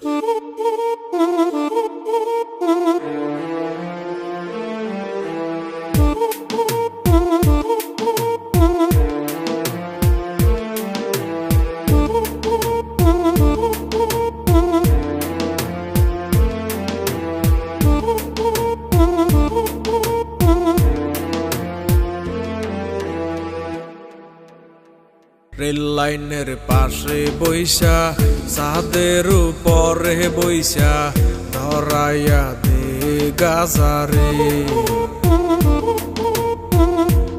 Rail লাইনের পাশে বইসা ছাদের উপরে বইসা ধরাইয়া দে গাজারে,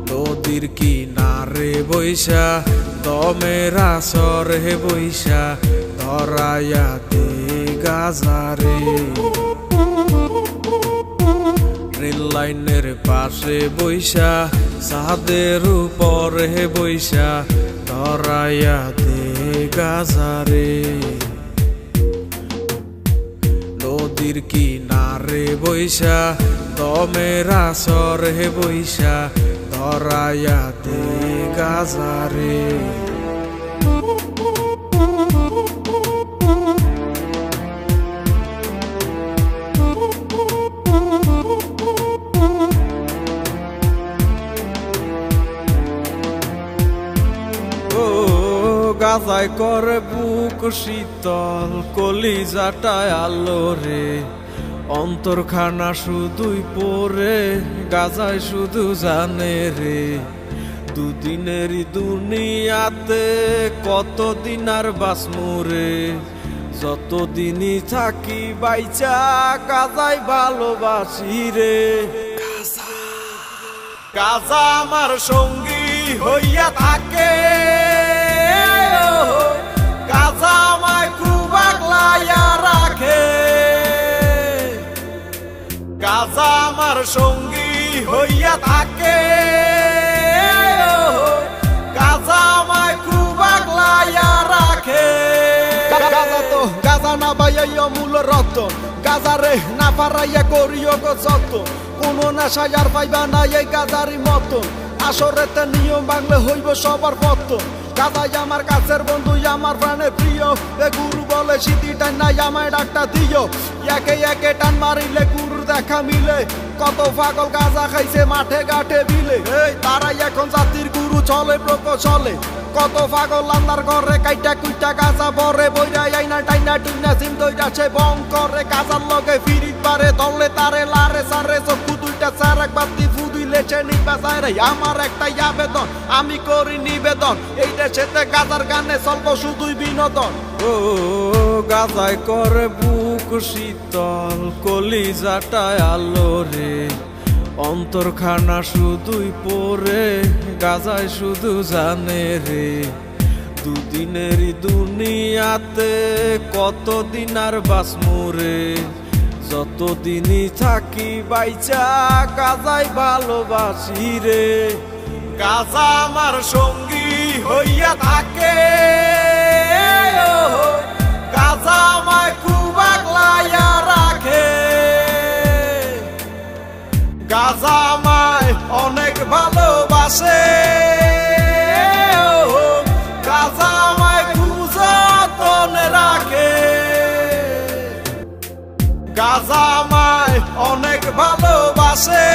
নদীর কিনারে বইসা দমের আসরে বইসা ধরাইয়া দে গাজারে। রেল লাইনের পাশে বইসা ছাদের উপরে বইসা ধরাইয়া দে গাজারে, নদীর কিনারে বইসা দমের আসরে বইসা ধরাইয়া দে গাজারে। গাজায় করে বুক শীতল, কলিজাটায় আলো রে, অন্তরখানা শুধুই পরে গাজায় শুধু জানে রে। দুদিনেরই দুনিয়াতে কতদিন আর বাঁচমু রে, যতদিনই থাকি বাইচা গাজায় ভালোবাসি রে। গাজা আমার সঙ্গী হইয়া থাকে, গাজা আমায় খুব আগলাইয়া রাখে। গাজা আমার সঙ্গী হইয়া থাকে, গাজা আমায় খুব আগলাইয়া রাখে। গাজা না বাইয়া মূল রক্ত, গাজা রে না পারাইয়া করিও গো যত, কোনো নেশায় আর পাইবা না এই গাজারি মতো। আসরেতে নিয়ম ভাঙলে হইব সবার পতন, গাজাই আমার কাছের বন্ধু আমার প্রাণের প্রিয়। এ গুরু বলে সিটি টান নাই আমায় ডাকটা দিও, একে একে টান মারিলে গুরুর দেখা মিলে। কত পাগল গাজা খাইছে মাঠে ঘাটে বিলে, এই তারাই এখন জাতির গুরু চলে প্রকৌশলে। কত পাগল আন্দার ঘরে কাইটা কুইটা গাজা বরে, বইরা আইনা টাইনা টুইনা সিম দইরাছে বং করে। গাজার লগে ফিরিত পারে দলে তারে লারে সারে, চক্ষু দুইটা চার একবার দি ফুদুই লেছে নিবা যায় রে। আমার একটাই আবেদন আমি করি নিবেদন, এই দেশেতে গাজার গানে চলব শুধুই বিনোদন। ও গাজায় করে বুক শীতল, কলিজাটায় আলো রে, অন্তরখানা শুধুই পরে গাজায় শুধু জানে রে। দুদিনেরই দুনিয়াতে কতদিন আর বাঁচমু রে, যতদিনই থাকি বাইচা গাজায় ভালোবাসি রে। গাজা আমার সঙ্গী হইয়া থাকে, গাজা আমায় খুব আগলাইয়া রাখে। গাজা আমায় অনেক ভালোবাসে, গাজা আমায় খুব যতনে রাখে। গাজা আমায় অনেক ভালোবাসে।